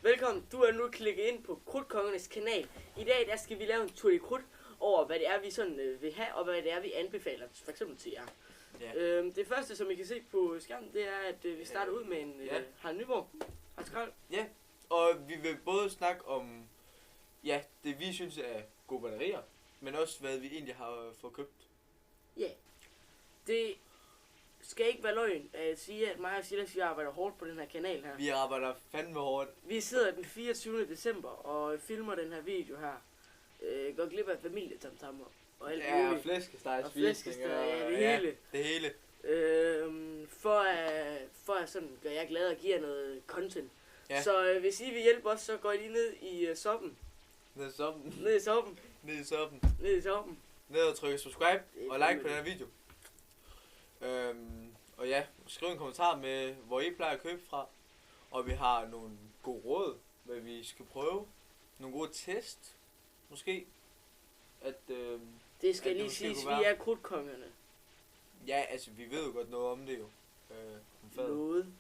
Velkommen, du er nu klikket ind på Krudtkongernes kanal. I dag der skal vi lave en tur i krudt over, hvad det er, vi sådan vil have, og hvad det er, vi anbefaler, for eksempel til jer. Ja. Det første, som I kan se på skærmen, det er, at vi starter ud med en Harald Nyborg. Ja, og vi vil både snakke om, det vi synes er gode batterier, men også hvad vi egentlig har fået købt. Ja, det skal ikke være løgn at sige, at mig og Silas, vi arbejder hårdt på den her kanal her. Vi arbejder fandme hårdt. Vi sidder den 24. december og filmer den her video her. Går glip af familietamtammer og alt muligt. Og flæskesteg, det hele. For at sådan gøre jer glad og give jer noget content. Ja. Så hvis I vil hjælpe os, så går I lige ned i soppen. Ned i soppen. Ned og trykke subscribe og like på den her video. Og ja, skriv en kommentar med, hvor I plejer at købe fra. Og vi har nogle gode råd, hvad vi skal prøve. Nogle gode test, måske. Det skal lige siges, vi er krudtkongerne. Ja, altså vi ved jo godt noget om det jo. Noget.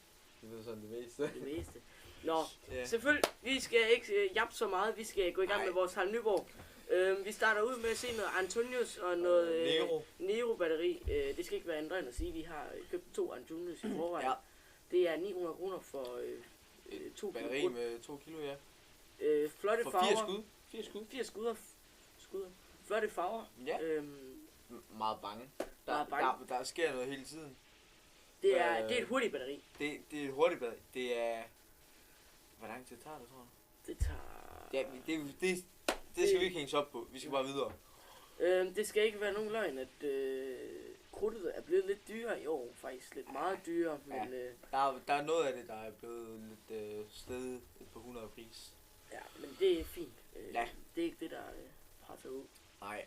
Vi ved sådan det meste. Nå, selvfølgelig, vi skal ikke jappe så meget. Vi skal gå i gang med vores Harald Nyborg. Vi starter ud med at se noget Antonius og noget Nero batteri. Det skal ikke være andre end at sige, at vi har købt 2 Antonius i forvejen. Ja. Det er 900 kroner for 2 batteri kilo. med 2 kilo, ja. Flotte for farver. 4 skud. Flotte farver. Ja. Meget bange. Der sker noget hele tiden. Det er et hurtigt batteri. Det er et hurtigt batteri. Det er... Hvor lang tid tager det, tror jeg? Det tager... Ja, det skal vi ikke hænge op på. Vi skal bare videre. Det skal ikke være nogen løgn, at krudtet er blevet lidt dyrere i år. Faktisk lidt meget dyrere. Ja. Men, der er noget af det, der er blevet lidt stedet på 100 pris. Ja, men det er fint. Det er ikke det, der presser ud. Nej.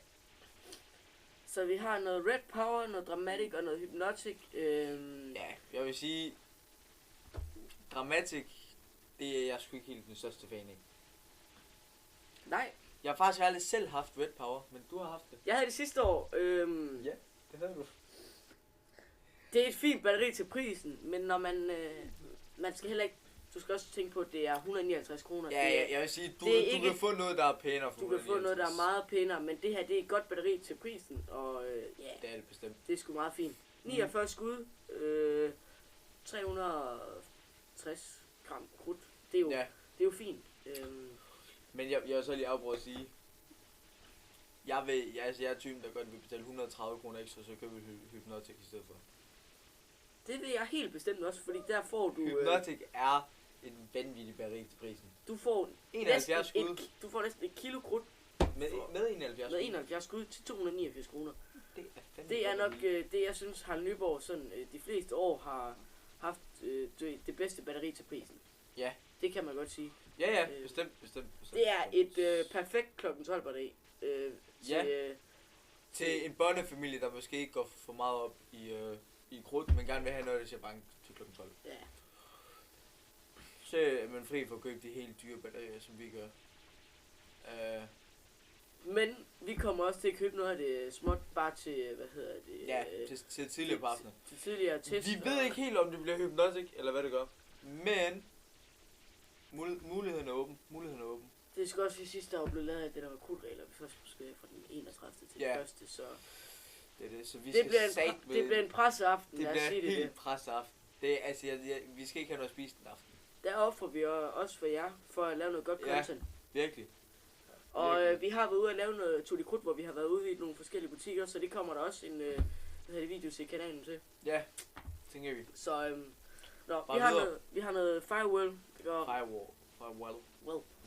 Så vi har noget Red Power, noget Dramatic og noget Hypnotic. Ja, jeg vil sige... Dramatic, det er jeg sgu ikke helt den største fan af. Nej. Jeg har faktisk aldrig selv haft Red Power, men du har haft det. Jeg havde det sidste år. Ja, det havde du. Det er et fint batteri til prisen, men når man skal heller ikke... Du skal også tænke på, at det er 159 kroner. Ja, jeg vil sige, du kan få noget, der er pænere for 159. Du kan få noget, der er meget pænere, men det her, det er et godt batteri til prisen, og det er det bestemt. Det er sgu meget fint. 49 skud, 360 gram krudt. Det er jo fint. Men jeg vil så lige afbryde at sige, jeg er typen, der godt vil betale 130 kroner ekstra, så køber vi Hypnotic i stedet for. Det vil jeg helt bestemt også, fordi der får du... Hypnotic er en vanvittig batteri til prisen. Du får 71 skud. Du får næsten et kilo krudt. Med 71 med 71 skud til 289 kroner. Det er nok det, jeg synes, Harald Nyborg sådan, de fleste år har haft det bedste batteri til prisen. Ja. Det kan man godt sige. Ja, bestemt. Det er et perfekt klokken 12 batteri. Til en børnefamilie, der måske ikke går for meget op i krudt, men gerne vil have noget, der siger bank til klokken 12. Ja. Så er man fri for at købe de helt dyre batterier, som vi gør. Men vi kommer også til at købe noget af det småt, bare til, til tidligere på aftenen. Til tidligere test. Vi ved ikke helt, om det bliver Hypnotic, eller hvad det gør. Men muligheden er åben. Det skal også i sidste år blev lavet af det, der var krudtregler. Vi først skulle fra den 31. til den første, så... Det er det, så vi det bliver en presseaften, det bliver en helt presseaften. Det er, altså, vi skal ikke have noget at spise den aften. Der offrer vi også for jer, for at lave noget godt content. Virkelig. Og vi har været ude at lave noget Tutti Krudt, hvor vi har været ude i nogle forskellige butikker, så det kommer der også en video til kanalen til. Ja, tænker vi. Så vi har noget Firewall.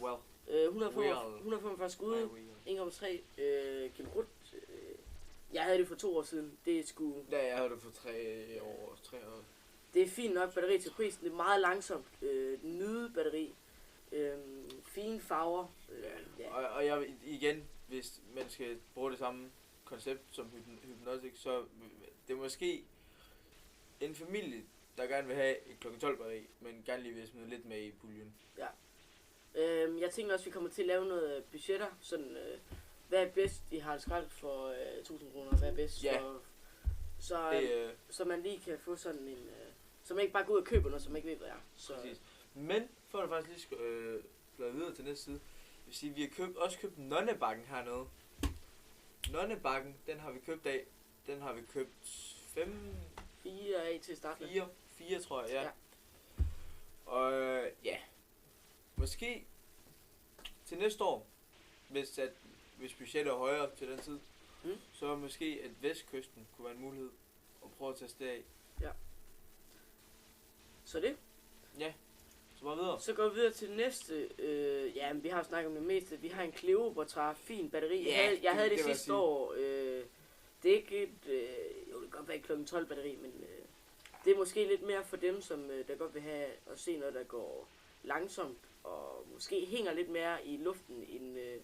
Well. 145 skud, 1,3 kilo krudt. Jeg havde det for 2 år siden. Det er sgu... Ja, jeg havde det for 3 år. Det er fint nok batteri til prisen. Det er meget langsomt. Nyde batteri. Fine farver. Og jeg igen, hvis man skal bruge det samme koncept som Hypnotic, så det er måske en familie, der gerne vil have et klokken 12 batteri, men gerne lige vil smide lidt med i puljen. Ja. Jeg tænker også, at vi kommer til at lave noget budgetter. Sådan, hvad er bedst i Harald Skrald for 1000 kroner? Hvad er bedst for... Så man lige kan få sådan en... så man ikke bare går ud og køber noget, som man ikke ved, hvad er. Så, præcis. Men får du faktisk lige bladret videre til næste side. Det vil sige, vi har også købt Nonnebakken hernede. Nonnebakken, den har vi købt af. Den har vi købt 4 af til start med. 4 tror jeg, ja. Og ja, måske til næste år, hvis budgettet er højere til den tid, så måske at vestkysten kunne være en mulighed at prøve at teste det af. Ja. Så det? Ja, så bare videre. Så går vi videre til det næste. Ja, vi har snakket om det meste. Vi har en Cleopatra, fin batteri. Ja, jeg havde det sidste år. Det er ikke et, jo, det kan godt være et klokken 12 batteri, men det er måske lidt mere for dem, som der godt vil have at se noget, der går langsomt, og måske hænger lidt mere i luften, end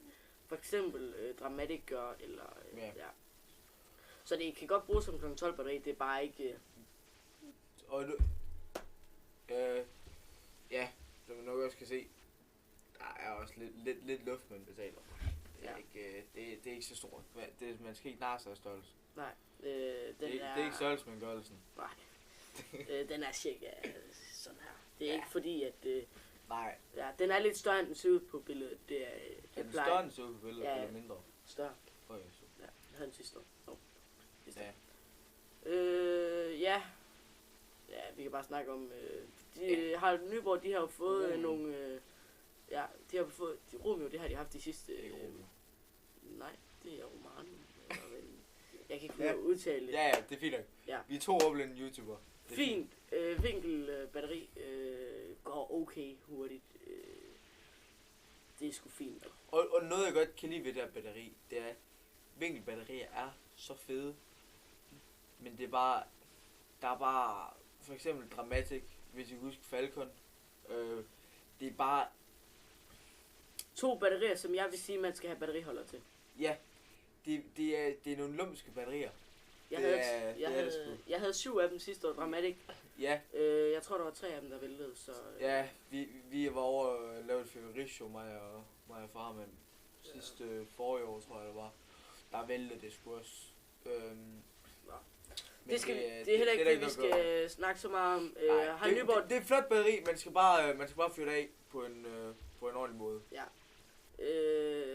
for eksempel Dramatic gør, eller ja. Så det kan godt bruges som klokken 12 batteri, det er bare ikke... Og ja, som man nok også kan se, der er også lidt luft, man betaler. Det er ikke så stort. Man skal ikke narre sig af størrelse. Nej. Det er ikke størrelsesmedgørelsen. Nej. Den er cirka sådan her. Det er ikke fordi, at... nej. Ja, den er lidt større, end den ser ud på billedet. Det er den større, end den ser ud på billedet, eller mindre? Større. Okay, så. Ja, jeg havde den sidste år. Ja. Ja, vi kan bare snakke om... har Nyborg, de har jo fået nogle... ja, de har fået... Romeo, det har de haft de sidste... nej, det er Roman. Jeg kan ikke udtale det. Ja, det er fint nok. Ja. Vi er 2 overblinde YouTuber. Fint vinkelbatteri. Går okay hurtigt. Det er sgu fint. Og noget jeg godt kan lide ved det her batteri, det er, vinkelbatterier er så fede. Men det er bare... Der er bare... For eksempel Dramatic, hvis I husker Falcon. Det er bare... 2 batterier, som jeg vil sige, man skal have batteriholder til. Ja. Det er nogle lumske batterier. Jeg havde 7 af dem sidste år, Dramatic. Ja. Jeg tror, der var 3 af dem, der væltede, så... Ja, vi var over og lavede et favoritshow, mig og far, men sidste forrige år, tror jeg det var. Der væltede det sgu også. Det er heller ikke det, vi skal snakke så meget om. Det er et flot batteri, man skal bare fyre det af på en ordentlig måde. Ja.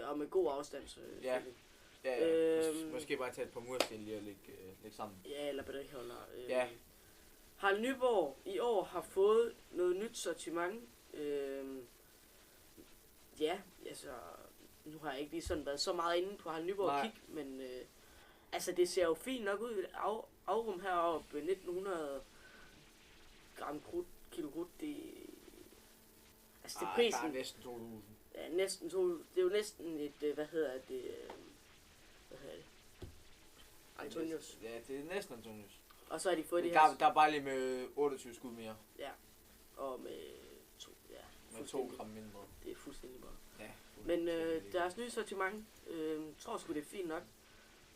Og med god afstand, så... Ja. Måske bare tage et par mursten lige og lægge sammen. Ja, eller batteriholder. Ja. Harald Nyborg i år har fået noget nyt sortiment. Ja, altså... Nu har jeg ikke lige sådan været så meget inde på Harald Nyborg kig, men... altså, det ser jo fint nok ud. Afrum heroppe, 1900 gram kilo krudt, det... Altså, det er prisen... Der er næsten 2.000. Ja, næsten 2.000. Det er jo næsten et, hvad hedder det... Antonius. Ja, det er næsten Antonius. Og så har de fået men det her... Der er bare lige med 28 skud mere. Ja, og med 2 gram mindre. Det er fuldstændig bare. Ja, men deres nye sortiment, tror sgu det er fint nok.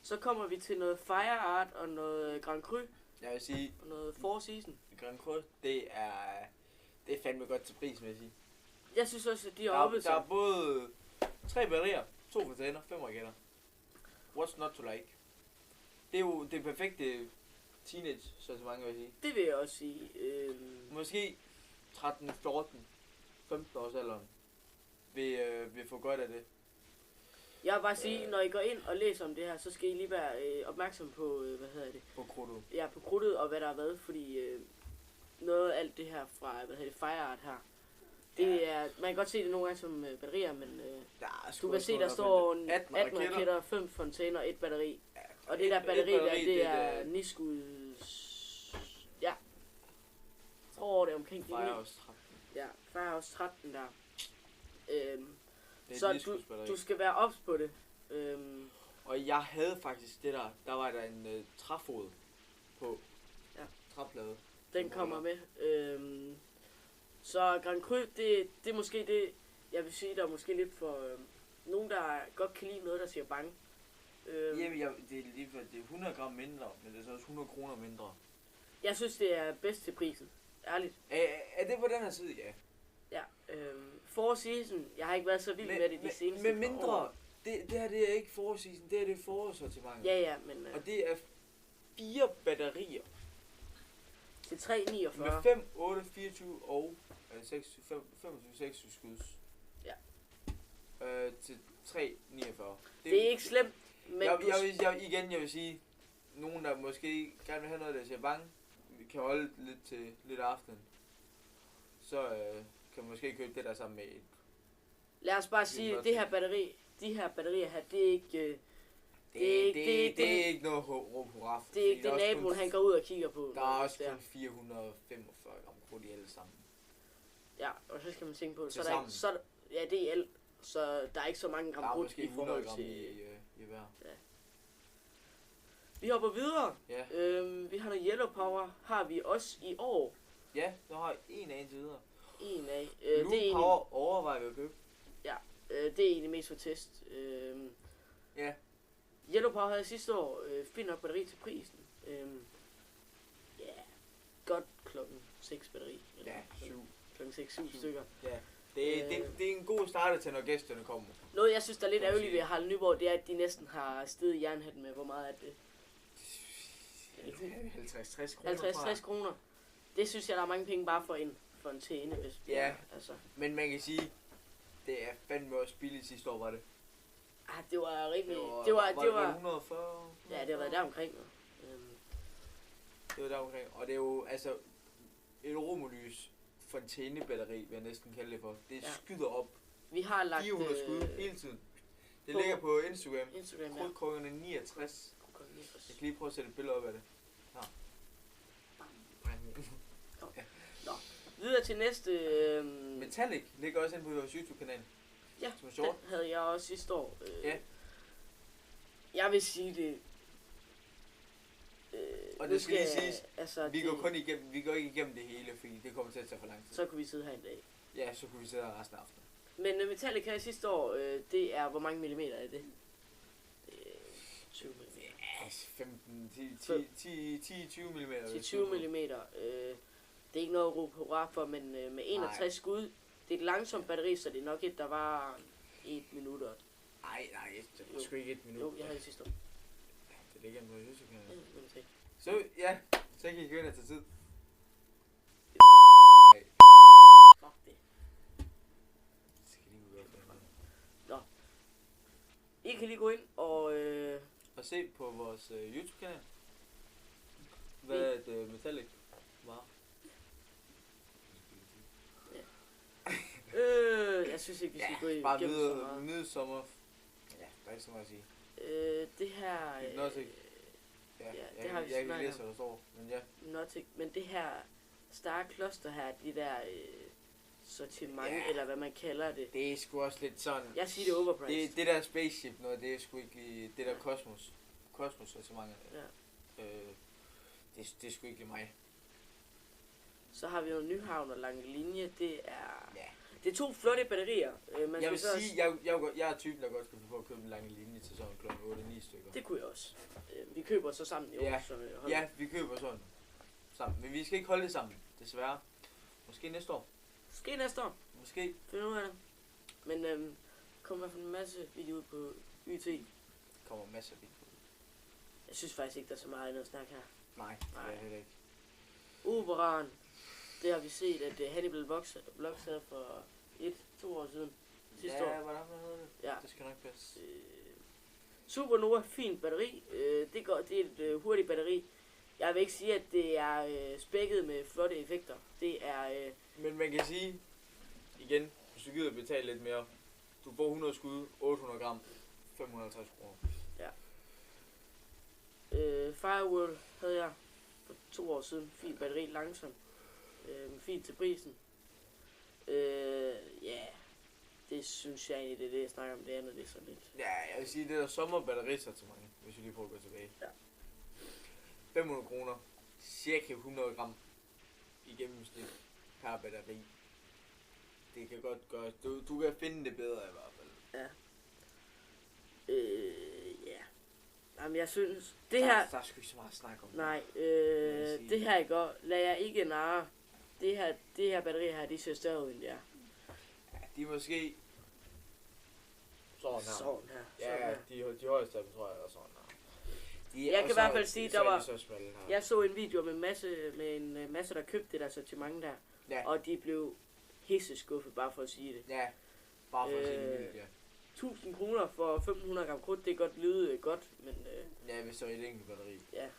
Så kommer vi til noget Fire Art og noget Grand Cru. Jeg vil sige... Og noget Four Season. Grand Cru, det er fandme godt til pris, vil jeg sige. Jeg synes også, at de er oppe. Der er både 3 batterier, 2 fontæner, 5 raketter. What's not to like? Det er jo det perfekte teenage sortiment, vil jeg sige. Det vil jeg også sige. Måske 13, 14, 15 års alderen vil få godt af det. Jeg vil bare sige, når I går ind og læser om det her, så skal I lige være opmærksom på, På krudtet. Ja, på krudtet og hvad der har været, fordi noget af alt det her fra, Fire Art her, det er, man kan godt se det nogle gange som batterier, men du kan se, der står 18 raketter, 5 fontæner og 1 batteri. Ja, og det der batteri der, det er Niskuds... Ja. Jeg tror, det er omkring de 9. Ja, Firehouse 13 der. Så du skal være ops på det. Og jeg havde faktisk det der var der en træfod på. Ja. Træplade. Den kommer med. Så Grand Cru, det er måske det, jeg vil sige, der er måske lidt for nogen, der godt kan lide noget, der siger bange. Jamen, det er 100 gram mindre, men det er så også 100 kroner mindre. Jeg synes, det er bedst til prisen. Ærligt. Er det på den her side? Ja. Ja. Four Season, jeg har ikke været så vild med det de seneste men mindre, år. Det her det er ikke Four Season, det er det forårssortiment. Ja, men... Og det er 4 batterier. Til 3,49. Med 5, 8, 24 og 25, 26 skuds. Ja. Til 3,49. Det er ikke slemt, men... Jeg vil sige, nogen der måske gerne vil have noget, der siger bange, kan holde lidt til lidt aftenen. Så kan man måske købe det der sammen med et... Lad os bare sige, at de her batterier her, det er ikke... Det er ikke noget råb hurra. Det er ikke det, naboen han går ud og kigger på. Der er også kun 445 gram krudt i alle sammen. Ja, og så skal man tænke på, ja, det er alt. Så der er ikke så mange gram krudt i forhold til... i hver. Ja. Vi hopper videre. Ja. Vi har noget Yellow Power, har vi også i år. Ja, så har jeg en af indtil videre. En af. Blue Power overvejer vi at købe. Ja, det er egentlig mest for test. Ja. Yellow Power havde sidste år fint nok batteri til prisen. Ja, godt klokken 6 batteri. Ja, 7. Klokken 6-7 stykker. Ja, det er en god starter til, når gæsterne kommer. Noget, jeg synes, der er lidt ærgerligt ved Harald Nyborg, det er, at de næsten har steget i jernhatten med, hvor meget er det? 50-60 kroner. 50-60 kroner. Det synes jeg, der er mange penge bare for en tæne, hvis ja, altså. Men man kan sige, det er fandme også billigt sidste år, var det? Det var rimelig... Det var 140? Ja, det har været der omkring. Det var der omkring, og det er jo altså et Romulys fontænebatteri, vil jeg næsten kalde det for. Det skyder op. Vi har lagt 400 skud hele tiden. Det ligger på Instagram. Krudtkrukkerne 69. Jeg kan lige prøve at sætte et billede op af det. Nå. Videre til næste... Metallic ligger også inde på vores YouTube-kanal. Ja, den havde jeg også sidste år. Ja. Jeg vil sige det... og det skal lige siges, altså, vi går ikke igennem det hele, fordi det kommer til at tage for lang tid. Så kunne vi sidde her en dag. Ja, så kunne vi sidde her resten af aftenen. Men Metallic her sidste år, det er, hvor mange millimeter er det? 20 mm. Ja, 10-20 mm. 10-20 mm. Det er ikke noget at råbe hurra for, men med 61 skud, det er et langsomt batteri, så det er nok der var 1 minut. Nej, det var sgu ikke 1 minut. Jo, jeg havde det sidste år. Det ligger på YouTube-kanalen. Så så kan I gå ind og tage tid. Nej. Fuck det. Nå. I kan lige gå ind og se på vores YouTube-kanal, hvad det Metallic var. Jeg synes ikke, vi skal gå igennem bare så meget. midsommer. Ja, der er ikke så meget at sige. Det her... Hypnotic. det har vi jeg kan læse, hvad der står, men ja. Hypnotic, men det her Star Cluster her, de der sortiment, eller hvad man kalder det. Det er sgu også lidt sådan... Jeg siger det overpriced. Det der spaceship noget, det er sgu ikke det der Cosmos sortimentet. Ja. Det er sgu ikke mig. Så har vi jo Nyhavn og Lange Linje, det er... Ja. Det er 2 flotte batterier. Jeg vil sige, jeg er typen, der godt skulle få at købe en Lange Linje til sådan kl. 8-9 stykker. Det kunne jeg også. Vi køber så sammen i år. Ja, vi køber sådan sammen. Men vi skal ikke holde det sammen, desværre. Måske næste år. Måske. Find ud af det. Men kommer i hvert fald en masse video ud på YT. Kommer masser af video. Jeg synes faktisk ikke, der er så meget andet at snakke her. Nej, det er heller ikke. Operaen. Det har vi set, at Hannibal Vlogs havde for 1-2 år siden. Sidste år. Ja, hvordan hedder det? Ja. Det skal nok passe. Supernova, fint batteri. Det er et hurtigt batteri. Jeg vil ikke sige, at det er spækket med flotte effekter. Det er... Men man kan sige, igen, hvis du gider betale lidt mere, du får 100 skud, 800 gram, 550 kroner. Ja. Firewall havde jeg for 2 år siden. Fint batteri, langsomt. Fint til prisen. Det synes jeg egentlig, det er det, jeg snakker om. Det andet, det er sådan lidt. Ja, jeg vil sige, det er sommerbatterisortiment, hvis vi lige prøver at gå tilbage. Ja. 500 kroner, cirka 100 gram i gennemsnit per batteri. Det kan godt gøres. Du kan finde det bedre i hvert fald. Ja. Jamen, jeg synes... Det her... Der er sgu ikke så meget at snakke om. Nej, det her ikke. Lad jeg ikke narre. Det her batteri her, de ser større ud end det er. Ja, de er måske... Sådan her. Sådan her. Ja, de højeste af dem, tror jeg, er sådan her. Jeg kan i hvert fald sige, der var... Jeg så en video med en masse, der købte det der sortiment der. Ja. Og de blev hisseskuffet, bare for at sige det. Ja, bare for at sige det, ja. 1000 kroner for 500 gram krudt, det kan godt lyde godt, men... Ja, hvis der er et enkelt batteri. Ja.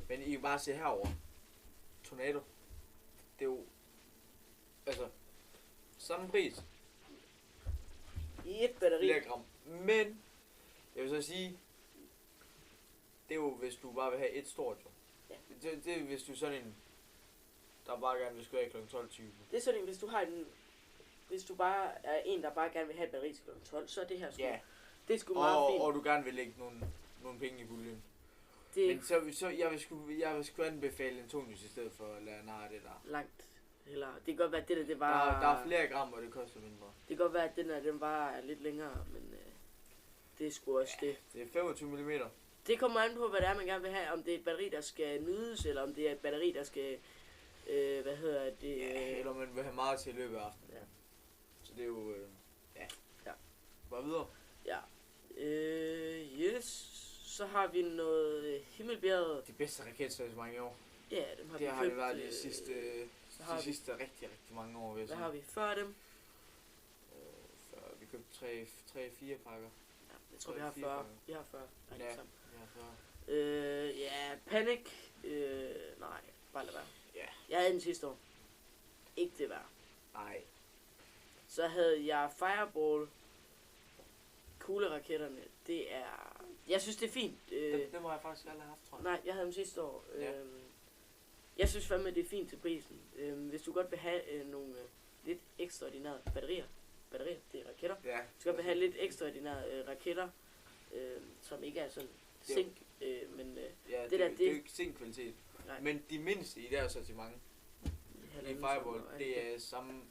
Men I kan bare se herover. Tornado. Det er jo... Altså... Samme pris. I et batteri. Flere gram. Men... Jeg vil så sige... Det er jo, hvis du bare vil have et stort, jo. Ja. Det er, hvis du er sådan en... Der bare gerne vil skrive kl. 12.20. Det er sådan en, hvis du har en... Hvis du bare er en, der bare gerne vil have et batteri til kl. 12, så er det her sgu... Ja. Det er sgu meget fint. Og du gerne vil lægge nogle penge i puljen. Men så jeg vil sgu anbefale Antonius i stedet for Leonardo det der. Langt. Eller, det kan godt være, at det var... Der er flere gram, og det koster mindre. Det kan godt være, at den var er lidt længere, men det er sgu også det. Det er 25 mm. Det kommer an på, hvad det er, man gerne vil have. Om det er et batteri, der skal nydes, eller om det er et batteri, der skal... hvad hedder det? Ja, eller man vil have meget til i løbet af aftenen. Ja. Så det er jo... ja. Bare videre. Ja. Yes. Så har vi noget Himmelbjerget. De bedste raketserier i mange år. Ja, dem har vi købt. Det har det været de sidste rigtig mange år. Hvad har vi før dem? Vi købte 3-4 pakker. Ja, jeg tror vi har 40. Vi har 40. Ja, vi har 40. Ja, Panic. Nej, bare lad være. Ja. Jeg havde den sidste år. Ikke det værd. Nej. Så havde jeg Fireball. Kugleraketterne. Det er... Jeg synes, det er fint. Det må jeg faktisk aldrig have haft, tror jeg. Nej, jeg havde dem sidste år. Ja. Jeg synes fandme, det er fint til prisen. Hvis du godt vil have nogle lidt ekstraordinære batterier, det er raketter. Ja. Hvis du godt vil have lidt ekstraordinære raketter, som ikke er sådan zink, men ja, det er jo ikke zink-kvalitet. Nej. Men de mindste i deres sortiment, i Fireball, det er samme...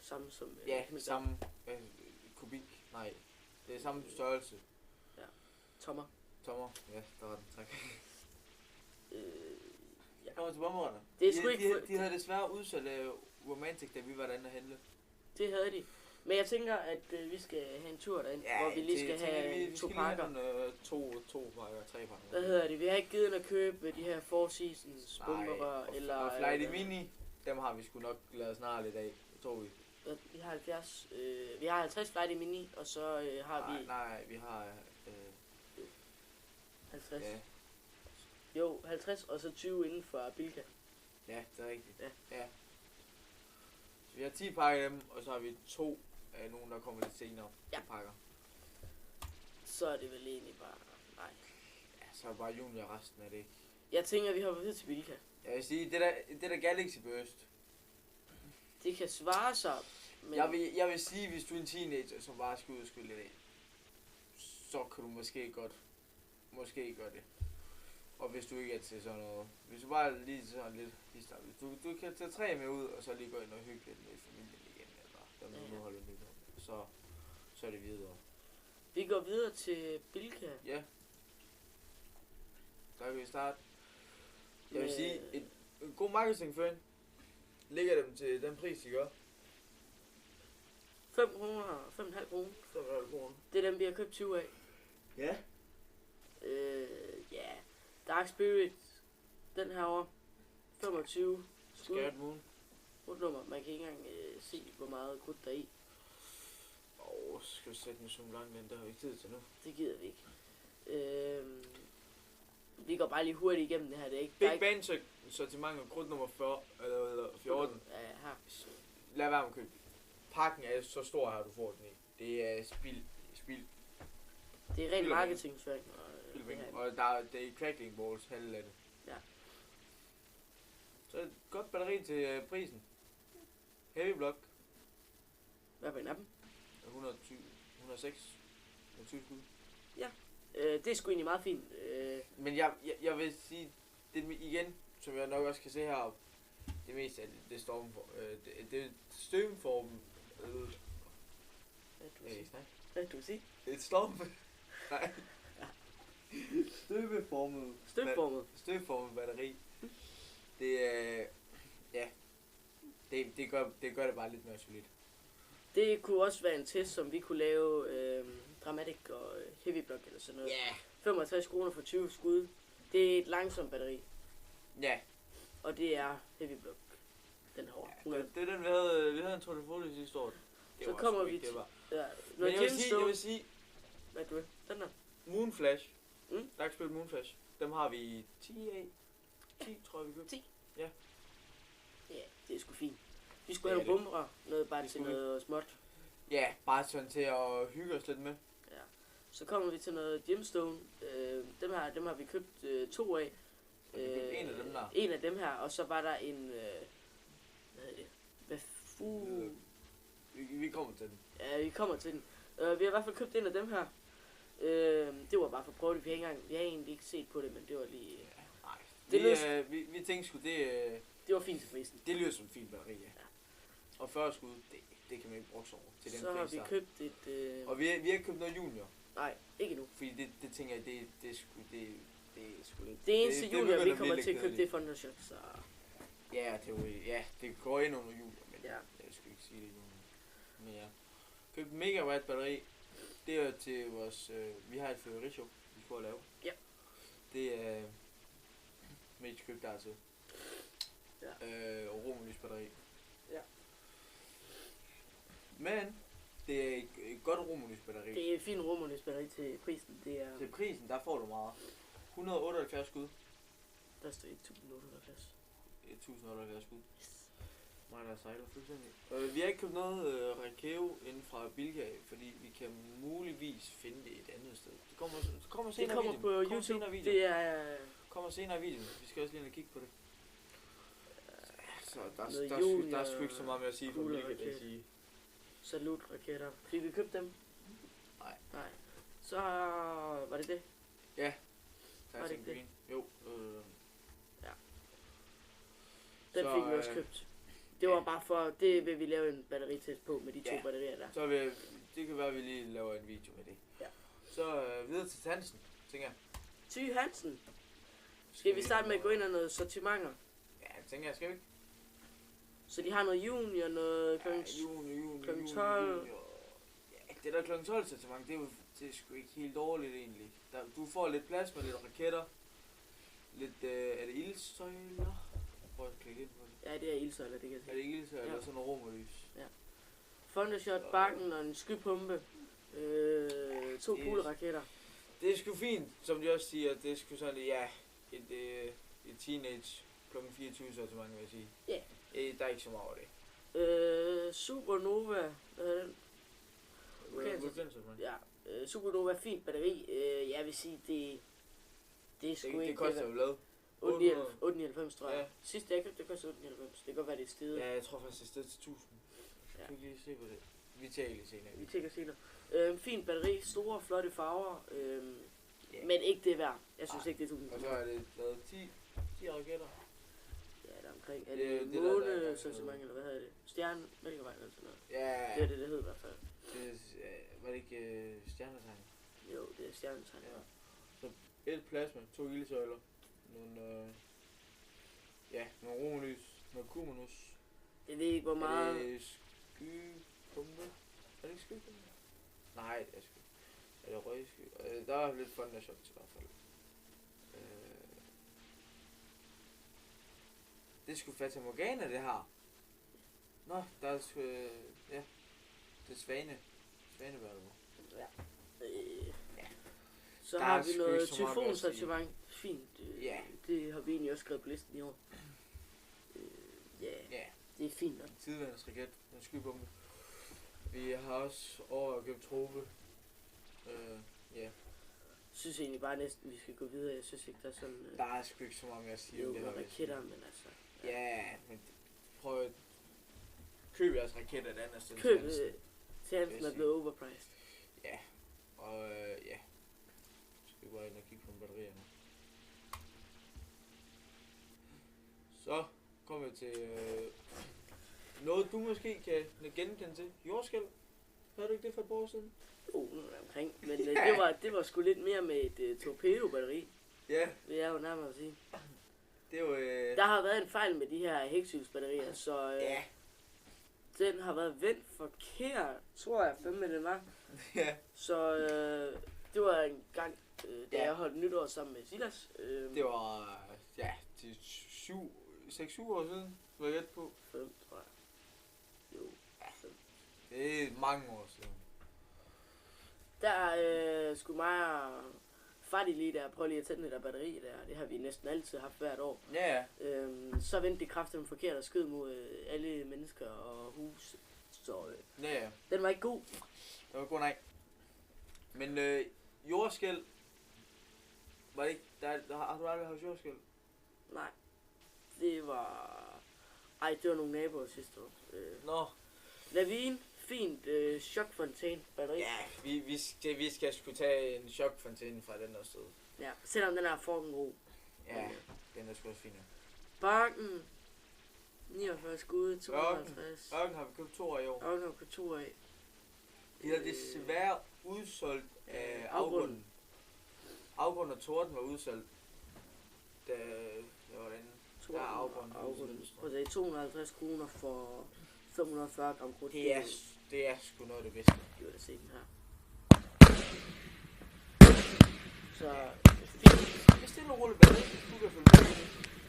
samme som... samme kubik. Nej, det er samme størrelse. Ja, tommer, ja, der var den, tak. Ja. Kommer til bombererne. Det er sgu ikke... De havde desværre udsolgt Romantic, da vi var derinde og handle. Det havde de. Men jeg tænker, at vi skal have en tur derind, hvor vi lige skal have 2 pakker. To pakker, 3 pakker. Hvad hedder det? Vi har ikke givet at købe de her Four Seasons bomberør, eller... Og Flighty Mini, dem har vi sgu nok lavet snart lidt af, tror vi. Vi har 70, vi har 50 Flighty Mini, og så har vi... Nej, vi har... 50. Ja. Jo, 50 og så 20 inden for Bilka. Ja, det er rigtigt. Ja. Så vi har 10 pakker af dem, og så har vi 2 af nogen, der kommer lidt senere. Ja. Pakker. Så er det vel egentlig bare... Nej. Ja, så er det bare junior resten af det ikke. Jeg tænker, vi hopper videre til Bilka. Jeg vil sige, det der Galaxy Burst. Det kan svare sig, men... Jeg vil sige, hvis du er en teenager, som bare skal ud og skyde lidt af, så kan du måske godt gøre det. Og hvis du ikke er til sådan noget, hvis du bare er lige sådan lidt histart, du kan tage 3 med ud, og så lige gå ind og hygge lidt med familien igen, eller der nu holder nyt, så er det videre. Vi går videre til Bilka. Ja. Så kan vi starte. Jeg vil sige, en god marketingføring ligger dem til den pris, de gør. 5 kroner, 5,5 kroner. 5,5 kroner. Det er dem, vi har købt 20 af. Ja. Ja. Dark Spirit, den her over 25 skud. Scared Moon. Krudtnummer, man kan ikke engang se, hvor meget krudt der er i. Skal vi sætte den zoom langt ind, der har vi ikke tid til nu. Det gider vi ikke. Vi går bare lige hurtigt igennem det her, det er ikke... Big Bang sortiment og krudtnummer 40, eller 14. Ja, her. Lad være med at købe. Pakken er så stor her, du får den i. Det er spild. Det er ren marketingføring. Og det er crackling balls, halve af det. Ja. Så et godt batteri til prisen. Heavy block. Hvad er en af dem? 106. 120 skud. Ja. Det er sgu egentlig meget fint. Men jeg vil sige, det igen, som jeg nok også kan se heroppe, det meste af det er støvformen. Hvad du sige? Et storm. Nej. Støvformet batteri. Det er... Ja. Det gør det bare lidt mere solidt. Det kunne også være en test, som vi kunne lave Dramatic og Heavy Block eller sådan noget. Ja. 65 kroner for 20 skud. Det er et langsomt batteri. Ja. Og det er heavy block. Den hårde. Ja, det er den, vi havde en Tour de France sidste år. Det så kommer vi til... Ja, men jeg vil sige... Hvad du den der? Moonflash. Dark Spirit Moonflash. Dem har vi 10 af. 10, tror jeg, vi købte. 10? Ja. Ja, det er sgu fint. Vi skulle have nogle bomber, noget bare til noget småt. Ja, bare sådan til at hygge os lidt med. Ja. Så kommer vi til noget gemstone. Dem har vi købt 2 af. En af dem der. En af dem her, og så var der en... hvad hedder det? Vi kommer til den. Ja, vi kommer til den. Vi har i hvert fald købt en af dem her. Det var bare for at prøve det. Vi har egentlig ikke set på det, men det var lige... Nej. Vi tænkte sgu, det var fint til prisen. Det lyder som en fin batteri, ja. Og 40 skud, det kan man ikke bruge over til den så har vi købt et... Og vi har ikke købt noget junior. Nej, ikke nu. Fordi det tænker jeg, det er sgu lidt... Det eneste junior, vi kommer til at købe, det er Thundershot, så... Ja, det går ind under junior, men ja. Jeg skal ikke sige det junior. Men ja. Købt megawatt batteri. Det er til vores... vi har et favoritshop, vi får at lave. Ja. Det er... Mage købt der til. Ja. Og Romulus batteri. Ja. Men det er et godt Romulus batteri. Det er et fint Romulus batteri til prisen. Det er... Til prisen, der får du meget. 178 skud. Der står 1078. 1078 skud. Yes. Mig der sejler fuldstændig. Vi har ikke købt noget Rakeo inden fra Bilka, fordi vi kan muligvis finde det et andet sted. Det kommer senere i videoen. Det kommer på YouTube. Det er... kommer senere i videoen. Vi skal også lige kigge på det. Så der er sgu ikke så meget med at sige for Bilka, det at sige. Salut-raketter. Fik vi købt dem? Nej. Så var det det? Ja. Var det ikke det? Jo. Ja. Den fik vi også købt. Det var bare for, det vil vi lave en batteritest på med de 2 batterier der. Så det kan være, at vi lige laver en video med det. Ja. Så videre til Hansen, tænker jeg. Ty Hansen. Skal vi starte med at gå ind og noget sortimenter? Ja, tænker jeg, skal vi ikke? Så de har noget junior, noget klokken 12. Ja, det der klokken 12 sortiment, det er sgu ikke helt dårligt egentlig. Du får lidt plads med lidt raketter. Lidt, er det ildsøjler? Prøv at klikke ind på det. Ja, det er ildsøjler, det kan jeg se. Er det ildsøjler eller sådan noget Romulus? Ja. Thundershot, bakken og en skypumpe. 2 kugleraketter. Det er sgu fint, som de også siger. Det er sgu sådan, ja, et teenage klokken 24 sortiment, vil jeg sige. Ja. Der er ikke så meget over det. Supernova. Ja, Supernova fint batteri. Jeg vil sige, det er sgu ikke... Det koster jo lavet. 899, tror jeg. Ja. Sidste jeg købte, det koster 899. Det kan godt være, det er stedet. Ja, jeg tror faktisk, det er stedet til 1000. Ja. Kan vi lige se på det? Vi tager lige senere. Vi tager senere. Fint batteri, store, flotte farver. Men ikke det værd. Jeg synes ikke, det er 1000. Og så er det lavet 10 raketter. Ja, der er omkring. Er det månesortiment, eller hvad hedder det? Stjerne, mælkevej eller sådan noget. Ja. Det er det hed i hvert fald. Var det ikke stjernetegn? Jo, det er stjernetegn. Ja. Så et plasma, 2 ildsøjler, nogle Romulus, noget Cumulus. Jeg ved ikke, hvor meget... Er det skypumpe? Er det ikke skypumpe? Nej, det er sky. Er det røgsky? Der er lidt Thundershot i hvert fald. Det er sgu Fata Morgana, det her. Nå, der er sgu... ja. Det er Svaneværdet. Ja. Så der har vi noget tyfonsortiment. Fint. Ja. Det har vi egentlig også skrevet på listen i år. Ja. Det er fint nok. Tidværens raket, en skybombe. Vi har også over at købe trope. Ja. Jeg synes egentlig bare næsten, vi skal gå videre. Jeg synes ikke, der er sådan... Der er sgu ikke så mange at sige om det her. Raketter, men altså... Ja, men prøv at købe jeres raketter et andet sted. Køb til Hansen er blevet overpriced. Ja, og ja. Skal vi bare ind og kigge på batterierne. Så kommer vi til noget, du måske kan genkende til. Jordskælv. Havde du ikke det for et par år siden? Jo, omkring. Men det var sgu lidt mere med et torpedo-batteri. Ja. Det er jo nærmere at sige. Det er jo... Der har været en fejl med de her hæksylsbatterier, så... ja. Den har været vendt forkert, tror jeg, 5 med den var. Ja. Så Det var en gang, da jeg holdt nytår sammen med Silas. Det var, ja, til 6-7 år siden, var jeg gæt på. 5, tror jeg. Jo, ja. 5. Det er mange år siden. Der skulle mig og Fadi lige der prøve lige at tænde det der batteri der. Det har vi næsten altid haft hvert år. Ja. Så vendte det kraftigt forkert og skød mod alle mennesker og hus. Så ja. Den var ikke god. Den var god, nej. Men jordskæld, var det ikke, har du aldrig haft jordskæld? Nej, det var, det var nogle naboer sidste år. Nå. Lavine, fint chokfontæne batteri. Ja, vi skal sgu tage en chokfontæne fra den der sted. Ja, selvom den er fucking god. Ja, den er sgu også fin. Bakken, 49 skud, 52. Bakken har vi købt 2 af i år. Bakken har vi købt 2 af. De er desværre udsolgt af afgrunden. Afgrunden og Torden var udsolgt. Da var den der afgrunden. Og det er 250 kroner for 540 gram krudt. Det er sgu noget af det bedste. Det vil jeg se den her. Så fint. Hvis det er nogle rullebane, du kan følge med.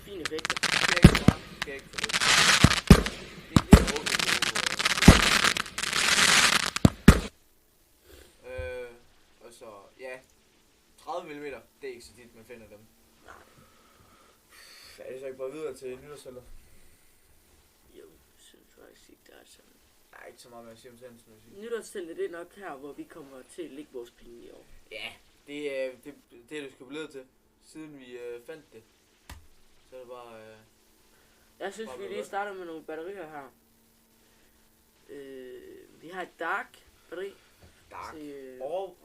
Fine effekter. Det er ikke bare. Det er ikke for det. Det er lidt okay. Og så, ja. 30 mm, det er ikke så tit, man finder dem. Nej. Er det så ikke bare videre til nytårssalget? Jo, synes faktisk ikke, der er sådan. Der er ikke så meget med at sige om Hansen. Nytårssalget, det er nok her, hvor vi kommer til at lægge vores penge i år. Ja, det er det sgu blevet til, siden vi fandt det. Så er det bare... Jeg synes, vi lige starter med nogle batterier her. Vi har et Dark batteri. Dark. Og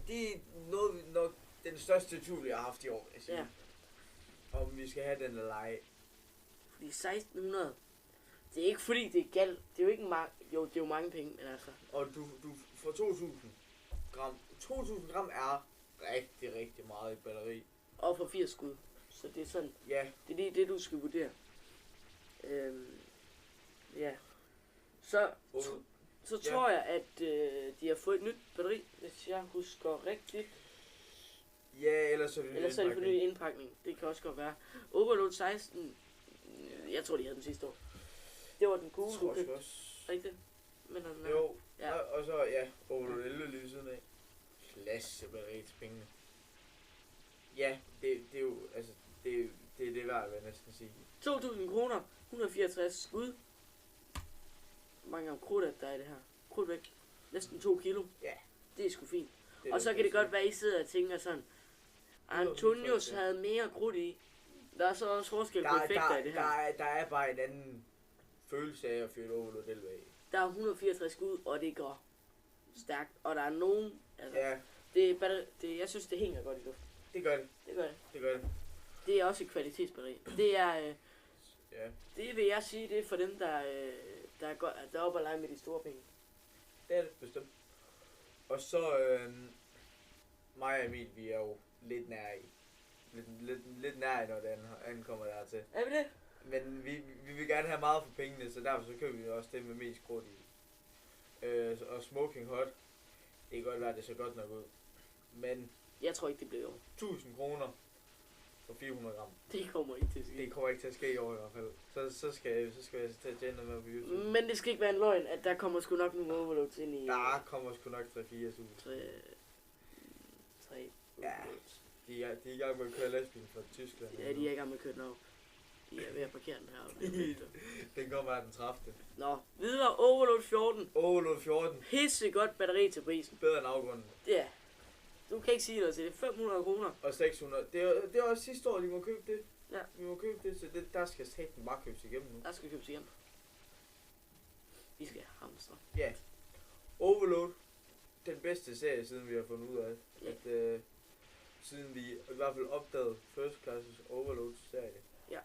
det er noget nok den største tvivl, jeg har haft i år, jeg siger. Ja. Om vi skal have den eller ej. Fordi 1600, det er ikke fordi det er galt. Det er jo ikke mange, jo det er jo mange penge, men altså. Og du får 2000 gram. 2000 gram er rigtig, rigtig meget i batteri. Og for 80 skud. Så det er sådan, ja. Det er lige det, du skal vurdere. Ja. Så tror jeg, at de har fået et nyt batteri, hvis jeg husker rigtigt. Ja, ellers er det for ny indpakning. Det kan også godt være. Overload 16, jeg tror, de havde den sidste år. Det var den gule, du købte. Rigtigt? Men den jo, ja. Og så, ja, Overload 11 lige siden af. Klasse batteri til pengene. Ja, det er jo, altså, det er værd, vil jeg næsten sige. 2.000 kroner, 164 skud. Hvor mange krudt der er i det her? Krudt væk. Næsten 2 kilo. Ja. Det er sgu fint. Og så kan det godt være, at I sidder og tænker sådan, Antonius havde mere krudt i. Der er så også forskel på effekter i det her. Der er bare en anden følelse af at fyre Overload 11 af. Der er 164 skud, og det går stærkt. Og der er nogen, altså, ja. Jeg synes, det hænger godt i luften. Det gør det. Det gør det. Det er også et kvalitetsbatteri. Det er, ja. Det vil jeg sige, det er for dem, der er oppe og lege med de store penge. Det er det bestemt. Og så, mig og Emil, vi er jo lidt nær i. Lidt nær i, når det ankommer dertil. Er vi det? Men vi vil gerne have meget for pengene, så derfor så køber vi også det med mest krudt i. Og Smoking Hot, det kan godt være, det så godt nok ud. Men jeg tror ikke, det bliver over. 1000 kroner for 400 gram. Det kommer ikke til at ske. Det kommer ikke til at ske i år i hvert fald. Så skal jeg til at tjene noget med på YouTube. Men det skal ikke være en løgn, at der kommer sgu nok nogle overloads ind i... Der kommer sgu nok 3-4 3. Ja, de er i gang med at køre lastbilen fra Tyskland. Ja, de er i gang med at køre den op. De er ved at parkere den her. Den kommer af den 30. Nå, videre. Overload 14. Overload 14. Pisse godt batteri til prisen. Bedre end afgrunden. Ja. Du kan ikke sige noget til det. 500 kroner. Og 600. Det er også sidste år, de må købe det. Ja. Vi må købe det, så der skal staten bare købes igennem nu. Der skal købes igennem. Vi skal hamstre. Ja. Overload. Den bedste serie, siden vi har fundet ud af, at siden vi i hvert fald opdagede First Classes Overload serie. Ja.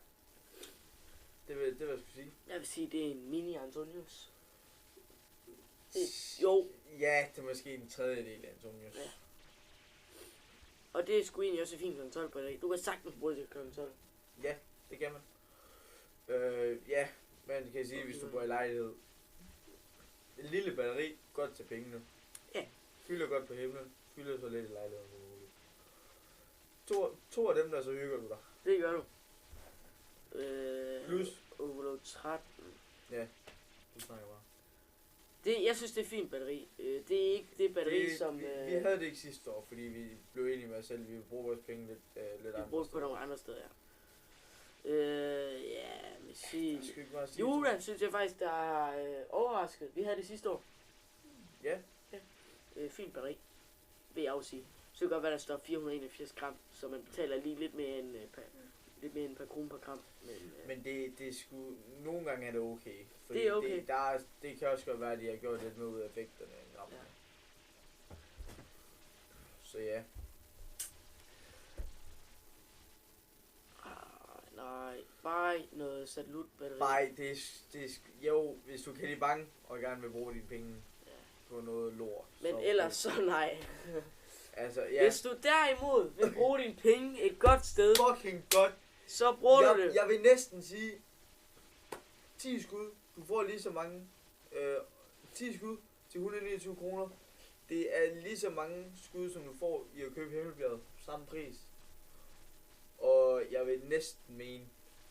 Det vil jeg skulle sige. Jeg vil sige, det er en mini Antonius. Jo. Ja, det er måske en tredjedel af Antonius. Ja. Og det er sgu egentlig også fint kl. 12 på dag. Du kan sagtens bruge det til kl. 12. Ja, det kan man. Ja, man kan sige, hvis du bor i lejlighed. En lille batteri, godt til pengene. Ja. Fylder godt på himlen. fylder så lidt i lejligheden som muligt. To af dem der, så hygger du dig. Det gør du. Plus. Overload 13. Ja, du snakker bare. Jeg synes, det er fint batteri. Det er ikke det batteri, som... Vi havde det ikke sidste år, fordi vi blev enige med os selv, vi ville bruge vores penge lidt andre. Vi brugte på nogle andre steder, ja. Ja, men sige... Julen synes jeg faktisk, der er overrasket. Vi havde det sidste år. Ja. Fint batteri, vil jeg også sige. Så kan godt være, der står 481 gram, så man betaler lige lidt mere end per krone per gram. Men det skulle nogle gange er det okay. Fordi det er okay. Det kan også godt være, at de har gjort lidt med ud af effekterne. Ja. Så ja. Nej, bare noget satellitbatteri. Nej, jo, hvis du kan lide bange og gerne vil bruge dine penge på noget lort. Men ellers så nej. Altså, ja. Hvis du derimod vil bruge dine penge et godt sted, fucking godt, så bruger du det. Jeg vil næsten sige 10 skud. Du får lige så mange 10 skud til 129 kroner. Det er lige så mange skud, som du får i at købe himmelbjerget. Samme pris. Og jeg vil næsten mene,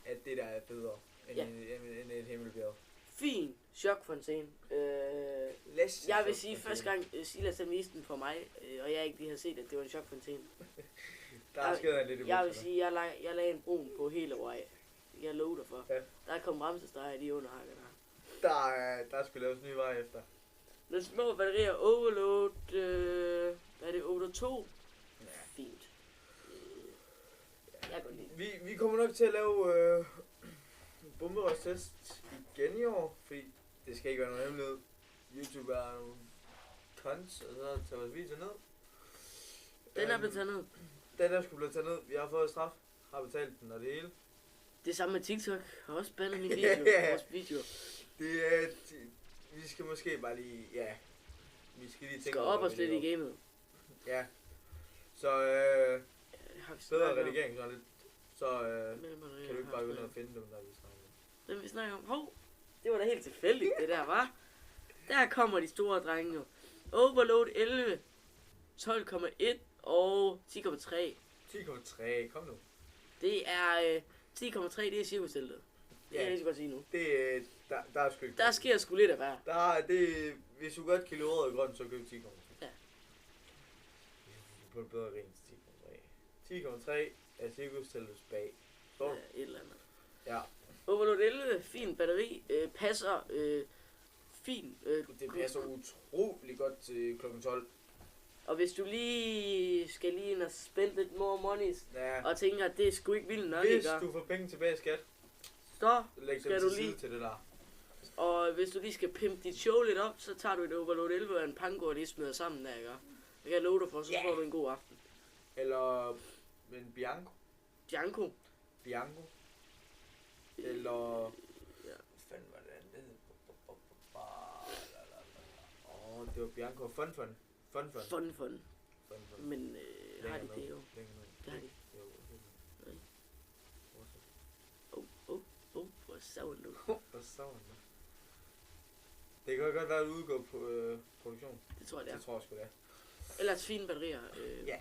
at det der er bedre end et himmelbjerg. Fin chokfontæne. Jeg vil sige, første gang Silas han viste den for mig, og jeg ikke lige havde set, at det var en chokfontæne. Der er sket lidt i jeg vil sige, jeg lagde en brun på hele vej. Jeg lover dig for. Ja. Der kom bremsestreger i underhakker der skulle laves nye veje efter. Den små batterier, overload, hvad er det, overload 2? Ja. Fint. Jeg går lige. Vi kommer nok til at lave bomberøstest igen i år, fordi det skal ikke være noget hemmelighed. YouTube er nogle tons, og så tager vores video ned. Den er blevet taget ned. Den er sgu blevet taget ned. Vi har fået straf, har betalt den og det hele. Det samme med TikTok. Har også bandet min video. Vores video. Det er... Vi skal måske bare lige... Ja. Vi skal lige tænke... Skal op os lidt i gamet. Ja. Så bedre redigering så lidt. Så kan du ikke bare gå ned og finde dem, der vi snakker om. Dem vi snakker om. Hov, det var da helt tilfældigt, det der, var. Der kommer de store drenge. Overload 11, 12,1 og 10,3. 10,3, kom nu. Det er 10,3, det er cirkusteltet. Det kan jeg lige så godt sige nu. Der er sgu ikke. Der sker sgu lidt af hver. Hvis du godt kan lide rød og grøn, så køb 10,3. Ja. På et bedre rent 10,3. 10,3 er cirkusteltets bag. Ja, et eller andet. Ja. Overload 11, fin batteri, passer fin. Det passer utrolig godt til klokken 12. Og hvis du lige skal lige ind og spænde lidt more money, og tænker, at det er sgu ikke vildt nok, hvis du får penge tilbage i skat, så skal du lige til det der. Og hvis du lige skal pimpe dit show lidt op, så tager du et Overload 11 og en pango og lige smider sammen der, ikke? Det kan jeg love dig for, så får du en god aften. Eller en Bianco. Bianco. Eller... Ja. Hvad fanden var det andet? Det var Bianco. Fun. Men har de det jo? Det har de. Hvor savn du. Det kan godt være, at du udgår på produktion. Det tror jeg, det er. Det tror jeg sgu, det er. Ellers fine batterier. Ja.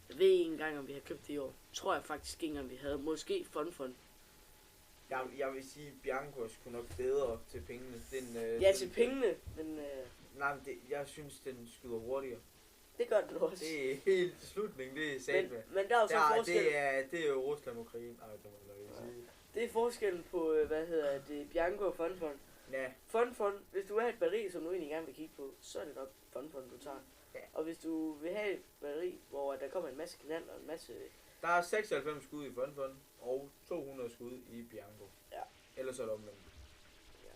Jeg ved ikke engang, om vi har købt det i år. Tror jeg faktisk ikke engang, vi havde. Måske Fun. Jeg vil sige, Bianco er sgu nok bedre til pengene. Til pengene, men... Nej, men jeg synes, den skyder hurtigere. Det gør den også. Det er helt slutningen, det er sat med. Men der er jo så forskel. Det er jo Rusland og Ukraine. Nej, det må jeg sige. Det er forskellen på, Bianco og Fun. Ja. Fun, hvis du vil have et batteri, som du egentlig gerne vil kigge på, så er det nok Fun, du tager. Ja. Og hvis du vil have et batteri, hvor der kommer en masse knald og en masse... Der er 96 skud i Fun, og 200 skud i Bianco. Ja. Ellers er det omvendt. Ja.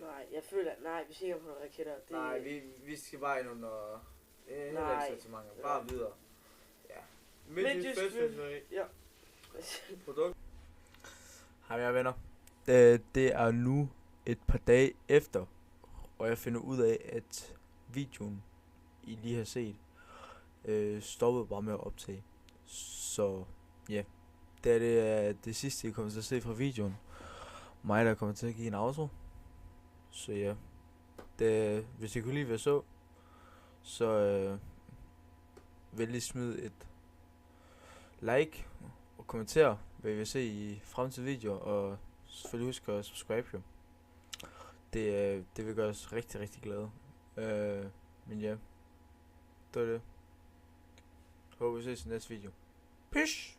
Nej. Jeg føler... Nej, vi siger på nogle raketter. Det... Nej, vi skal bare ind under... Nej. Bare videre. Ja. Midtjysk Festival. Ja. Produkt. Hej, jeg venner. Det er nu et par dage efter, og jeg finder ud af, at videoen, I lige har set, stoppede bare med at optage. Så ja, det er det sidste, I kommer til at se fra videoen. Mig, der kommer til at give en outro. Så ja, hvis I kunne lide, hvad så, så venlig smid et like og kommenter, hvad I vil se i fremtidige videoer, og selvfølgelig husk at subscribe jo. Det vil gøre os rigtig, rigtig glade. Men ja, det var det. Håber vi ses i næste video. Peace!